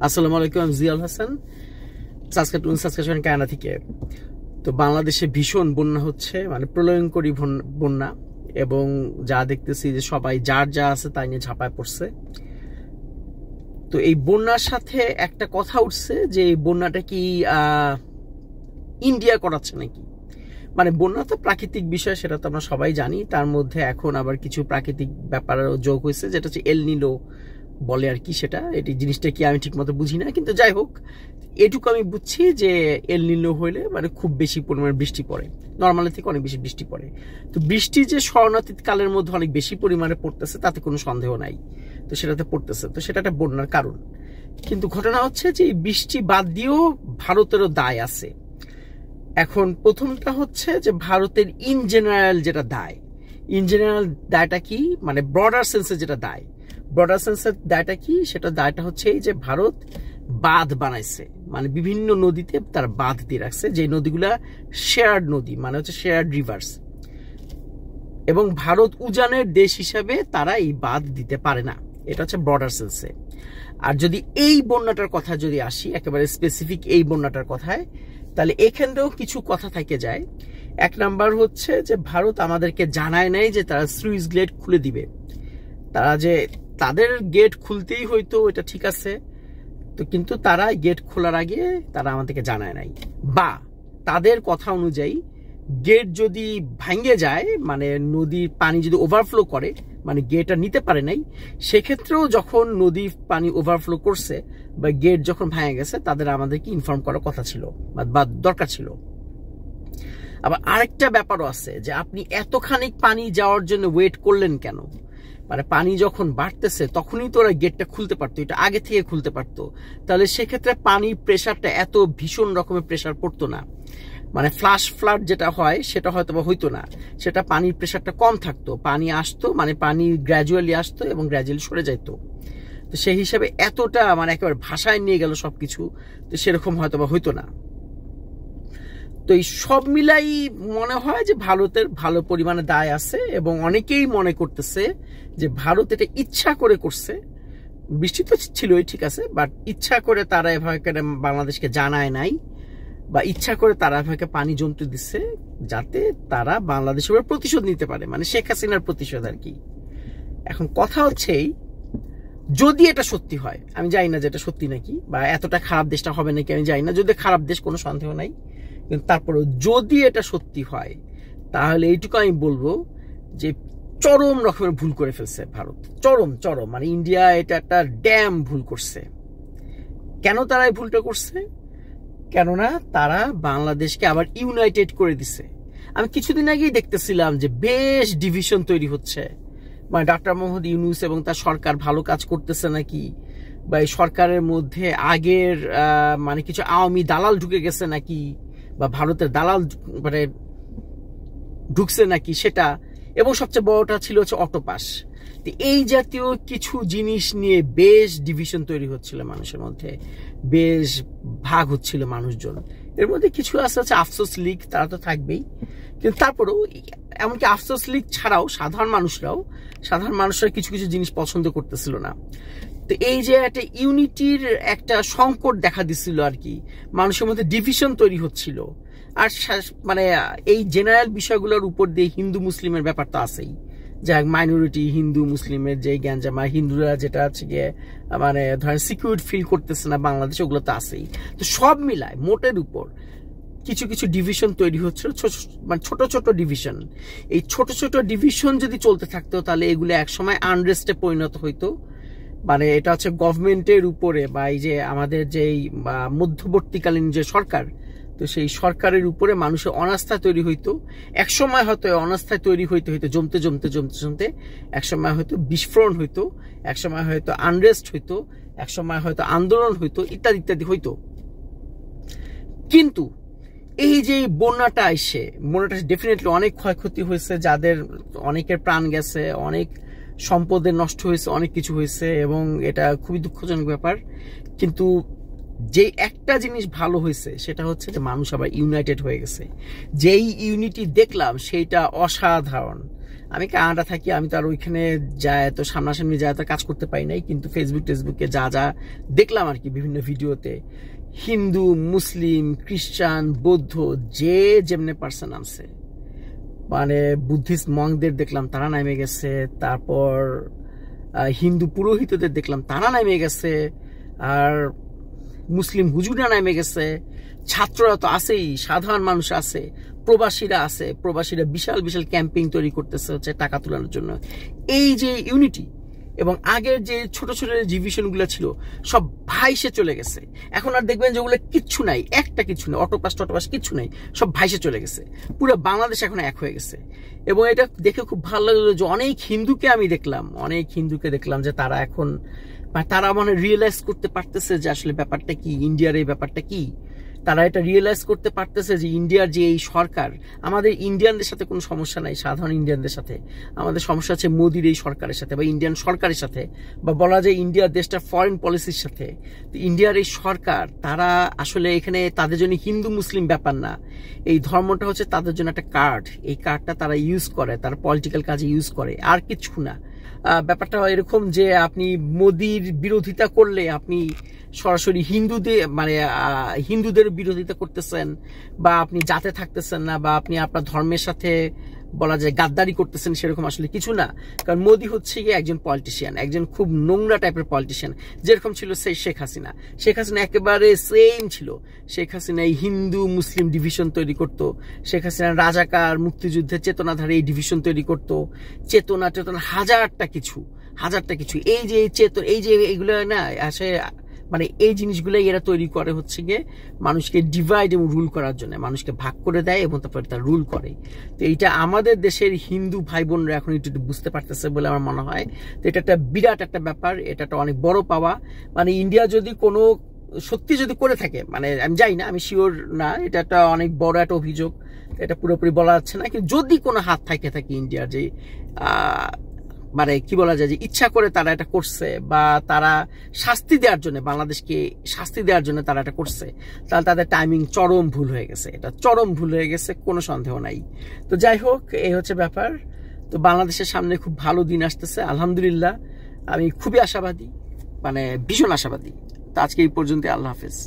আসসালামু আলাইকুম, আমি জিয়াল হাসান সাবস্ক্রাইব কায়না থেকে। তো বাংলাদেশে ভীষণ বন্যা হচ্ছে, মানে প্রলয়ঙ্করী বন্যা, এবং যা দেখতেছি যে সবাই যার যা আছে তাই নিয়ে ঝাঁপায় পড়ছে। তো এই বন্যার সাথে একটা কথা উঠছে যে এই বন্যাটা কি ইন্ডিয়া করাচ্ছে নাকি। মানে বন্যা তো প্রাকৃতিক বিষয়, সেটা তো আমরা সবাই জানি। তার মধ্যে এখন আবার কিছু প্রাকৃতিক ব্যাপারেও যোগ হয়েছে, যেটা হচ্ছে এল নিনো বলে আর কি। সেটা এটি জিনিসটা কি আমি ঠিক মতো বুঝি না, কিন্তু যাই হোক, এটুকু আমি বুঝছি যে এল নিনো হইলে মানে খুব বেশি পরিমাণে বৃষ্টি পড়ে, নর্মালের থেকে অনেক বেশি বৃষ্টি পড়ে। তো বৃষ্টি যে স্মরণাতীত কালের মধ্যে অনেক বেশি পরিমাণে পড়তেছে তাতে কোনো সন্দেহ নাই। তো সেটাতে পড়তেছে, তো সেটা একটা বন্যার কারণ। কিন্তু ঘটনা হচ্ছে যে এই বৃষ্টি বাদ দিয়েও ভারতেরও দায় আছে। এখন প্রথমটা হচ্ছে যে ভারতের ইন জেনারেল যেটা দায়, ইন জেনারেল দায়টা কি, মানে ব্রডার সেন্সে যেটা দায়, ব্রডার সেন্সের দায়টা কি, সেটা দায়টা হচ্ছে এই যে ভারত বাঁধ বানাইছে, মানে বিভিন্ন নদীতে তার বাঁধ দিয়ে রাখছে, যে নদীগুলা শেয়ার্ড নদী, মানে হচ্ছে শেয়ার্ড রিভার্স, এবং ভারত উজানের দেশ হিসাবে তারা এই বাঁধ দিতে পারে না। এটা হচ্ছে ব্রডার সেন্সে। আর যদি এই বন্যাটার কথা যদি আসি, একেবারে স্পেসিফিক এই বন্যাটার কথায়, তাহলে এখানেও কিছু কথা থেকে যায়। এক নাম্বার হচ্ছে যে ভারত আমাদেরকে জানায় নাই যে তারা সুইচ গেট খুলে দিবে। তারা যে তাদের গেট খুলতেই হইতো, এটা ঠিক আছে, তো কিন্তু তারা গেট খোলার আগে তারা আমাদেরকে জানায় নাই, বা তাদের কথা অনুযায়ী গেট যদি ভাঙে যায়, মানে নদীর পানি যদি ওভারফ্লো করে, মানে গেট আর নিতে পারে নাই, সেক্ষেত্রেও যখন নদী পানি ওভারফ্লো করছে বা গেট যখন ভেঙে গেছে, তাদের আমাদেরকে ইনফর্ম করার কথা ছিল বা দরকার ছিল। আবার আরেকটা ব্যাপারও আছে যে আপনি এতখানি পানি যাওয়ার জন্য ওয়েট করলেন কেন? মানে পানি যখন বাড়তেছে তখনই তো ওরা গেটটা খুলতে পারতো, এটা আগে থেকে খুলতে পারতো। তাহলে সেক্ষেত্রে পানির প্রেশারটা এত ভীষণ রকমের প্রেশার পড়তো না, মানে ফ্লাশ ফ্লাড যেটা হয় সেটা হয়তো বা হইতো না, সেটা পানির প্রেশারটা কম থাকতো, পানি আসতো, মানে পানি গ্র্যাজুয়ালি আসতো এবং গ্র্যাজুয়ালি সরে যাইতো। তো সেই হিসাবে এতটা মানে একেবারে ভাষায় নিয়ে গেল সবকিছু, তো সেরকম হয়তো বা হইতো না। তো এই সব মিলাই মনে হয় যে ভারতের ভালো পরিমাণে দায় আছে, এবং অনেকেই মনে করতেছে যে ভারত এটা ইচ্ছা করে করছে। বৃষ্টি তো ছিলই, ঠিক আছে, বাট ইচ্ছা করে তারা এভাবে বাংলাদেশকে জানায় নাই, বা ইচ্ছা করে তারা এভাবে পানি জমতে দিচ্ছে, যাতে তারা বাংলাদেশের প্রতিশোধ নিতে পারে, মানে শেখ হাসিনার প্রতিশোধ আর কি। এখন কথা হচ্ছে যদি এটা সত্যি হয়, আমি জানি না যে এটা সত্যি নাকি, বা এতটা খারাপ দেশটা হবে নাকি আমি জানি না, যদি খারাপ দেশ কোনো সন্দেহ নাই, কিন্তু তারপরে যদি এটা সত্যি হয়, তাহলে এইটুকু আমি বলবো যে চরম রকমের ভুল করে ফেলছে ভারত, চরম চরম, মানে ইন্ডিয়া এটা একটা ড্যাম ভুল করছে। কেন তারা এই ভুলটা করছে? কেননা তারা বাংলাদেশকে আবার ইউনাইটেড করে দিছে। আমি কিছুদিন আগেই দেখতেছিলাম যে বেশ ডিভিশন তৈরি হচ্ছে, মানে ডক্টর মোহাম্মদ ইউনূস এবং তার সরকার ভালো কাজ করতেছে নাকি, বা এই সরকারের মধ্যে আগের মানে কিছু আওয়ামী দালাল ঢুকে গেছে নাকি, বা ভারতের দালাল মানে ঢুকছে নাকি সেটা, এবং সবচেয়ে বড়টা ছিল হচ্ছে অটোপাস। এই জাতীয় কিছু জিনিস নিয়ে বেশ ডিভিশন তৈরি হচ্ছিল মানুষের মধ্যে, বেশ ভাগ হচ্ছিল মানুষজন। এর মধ্যে কিছু আছে হচ্ছে আফসোস লীগ, তারা তো থাকবেই, কিন্তু তারপরেও এমনকি আফসোস লীগ ছাড়াও সাধারণ মানুষরা কিছু কিছু জিনিস পছন্দ করতেছিল না। তো এই যে একটা ইউনিটির একটা সংকট দেখা দিচ্ছিল আর কি, মানুষের মধ্যে ডিভিশন তৈরি হচ্ছিল। আর মানে এই জেনারেল বিষয়গুলোর উপর দিয়ে হিন্দু মুসলিমের ব্যাপার তো আছেই, যা মাইনরিটি হিন্দু মুসলিমের যে গ্যাঞ্জামা, হিন্দুরা যেটা আছে গিয়ে মানে ধরেন সিকিউর ফিল করতেছে না বাংলাদেশ, ওগুলো তো আছেই। তো সব মিলায় মোটের উপর কিছু কিছু ডিভিশন তৈরি হচ্ছিল, মানে ছোট ছোট ডিভিশন। এই ছোট ছোট ডিভিশন যদি চলতে থাকতো, তাহলে এগুলো একসময় আনরেস্টে পরিণত হইতো। মানে এটা হচ্ছে গভর্নমেন্টের উপরে, বা এই যে আমাদের যে মধ্যবর্তীকালীন যে সরকার, তো সেই সরকারের উপরে মানুষের অনাস্থা তৈরি হইতো। একসময় হয়তো অনাস্থা তৈরি হইতে হইতো জমতে জমতে জমতে জমতে একসময় হয়তো বিস্ফোরণ হইতো, একসময় হয়তো আনরেস্ট হইতো, একসময় হয়তো আন্দোলন হইতো, ইত্যাদি ইত্যাদি হইতো। কিন্তু এই যে বন্যাটা আসে, বন্যাটা ডেফিনেটলি অনেক ক্ষয়ক্ষতি হয়েছে, যাদের অনেকের প্রাণ গেছে, অনেক সম্পদের নষ্ট হয়েছে, অনেক কিছু হয়েছে, এবং এটা খুবই দুঃখজনক ব্যাপার। কিন্তু যে একটা জিনিস ভালো হয়েছে সেটা হচ্ছে যে মানুষ আবার ইউনাইটেড হয়ে গেছে। যেই ইউনিটি দেখলাম সেইটা অসাধারণ। আমি কানাডা থাকি, আমি তো আর ওইখানে যায় তো সামনাসামনি যায় তো কাজ করতে পারি নাই, কিন্তু ফেসবুকে যা যা দেখলাম আর কি বিভিন্ন ভিডিওতে, হিন্দু, মুসলিম, খ্রিস্টান, বৌদ্ধ যে যেমনে পার্সন আছে, মানে বুদ্ধিস্ট মঙ্কদের দেখলাম তারা নেমে গেছে, তারপর হিন্দু পুরোহিতদের দেখলাম তারা নেমে গেছে, আর মুসলিম হুজুরা নেমে গেছে, ছাত্ররা তো আছেই, সাধারণ মানুষ আছে, প্রবাসীরা আছে, প্রবাসীরা বিশাল বিশাল ক্যাম্পিং তৈরি করতেছে হচ্ছে টাকা তোলানোর জন্য। এই যে ইউনিটি এবং আগের যে ছোট ছোট ডিভিশনগুলো ছিল সব ভাইসে চলে গেছে। এখন আর দেখবেন যে ওগুলো কিচ্ছু নাই, একটা কিছু নেই, অটোপাস কিচ্ছু নাই, সব ভাইসে চলে গেছে। পুরো বাংলাদেশ এখন এক হয়ে গেছে। এবং এটা দেখে খুব ভালো লাগলো যে অনেক হিন্দুকে দেখলাম যে তারা এখন তারা মানে রিয়েলাইজ করতে পারতেছে যে আসলে ব্যাপারটা কি, ইন্ডিয়ার এই ব্যাপারটা কি। তারা এটা রিয়েলাইজ করতে পারতেছে যে ইন্ডিয়ার যে এই সরকার, আমাদের ইন্ডিয়ানদের সাথে কোনো সমস্যা নাই, সাধারণ ইন্ডিয়ানদের সাথে আমাদের সমস্যা আছে মোদির এই সরকারের সাথে বা ইন্ডিয়ান সরকারের সাথে, বা বলা যায় ইন্ডিয়ার দেশটা ফরেন পলিসির সাথে। তো ইন্ডিয়ার এই সরকার তারা আসলে এখানে তাদের জন্য হিন্দু মুসলিম ব্যাপার না, এই ধর্মটা হচ্ছে তাদের জন্য একটা কার্ড। এই কার্ডটা তারা ইউজ করে, তারা পলিটিক্যাল কাজে ইউজ করে, আর কিছু না। ব্যাপারটা এরকম যে আপনি মোদির বিরোধিতা করলে আপনি সরাসরি হিন্দুদের বিরোধিতা করতেছেন, বা আপনি জাতে থাকতেছেন না, বা আপনি আপনার ধর্মের সাথে বলা যায় গাদ্দারি করতেছেন, সেরকম আসলে কিছু না। কারণ মোদি হচ্ছে গিয়ে একজন পলিটিশিয়ান, একজন খুব নোংরা টাইপের পলিটিশিয়ান, যেরকম ছিল সেই শেখ হাসিনা একেবারে সেম ছিল। শেখ হাসিনা এই হিন্দু মুসলিম ডিভিশন তৈরি করত, শেখ হাসিনা রাজাকার মুক্তিযুদ্ধের চেতনাধারী এই ডিভিশন তৈরি করত, চেতনা হাজারটা কিছু। এই যে এইগুলো না আসে, মানে এই জিনিসগুলো এরা তৈরি করে হচ্ছে গিয়ে মানুষকে ডিভাইড এবং রুল করার জন্য, মানুষকে ভাগ করে দেয় এবং তারপরে তার রুল করে। তো এইটা আমাদের দেশের হিন্দু ভাই বোনরা এখন একটু বুঝতে পারতেছে বলে আমার মনে হয়। তো এটা একটা বিরাট একটা ব্যাপার, এটা একটা অনেক বড় পাওয়া। মানে ইন্ডিয়া যদি কোনো সত্যি যদি করে থাকে, মানে আমি জানি না, আমি শিওর না, এটা একটা অনেক বড় একটা অভিযোগ, এটা পুরোপুরি বলা যাচ্ছে না, কিন্তু যদি কোনো হাত থাকে ইন্ডিয়ার, যে মানে কি বলা যায় যে ইচ্ছা করে তারা এটা করছে, বা তারা শাস্তি দেওয়ার জন্য, বাংলাদেশকে শাস্তি দেওয়ার জন্য তারা এটা করছে, তাহলে তাদের টাইমিং চরম ভুল হয়ে গেছে, এটা চরম ভুল হয়ে গেছে, কোনো সন্দেহ নাই। তো যাই হোক, এই হচ্ছে ব্যাপার। তো বাংলাদেশের সামনে খুব ভালো দিন আসতেছে আলহামদুলিল্লাহ, আমি খুবই আশাবাদী, মানে ভীষণ আশাবাদী। তো আজকে এই পর্যন্ত, আল্লাহ হাফেজ।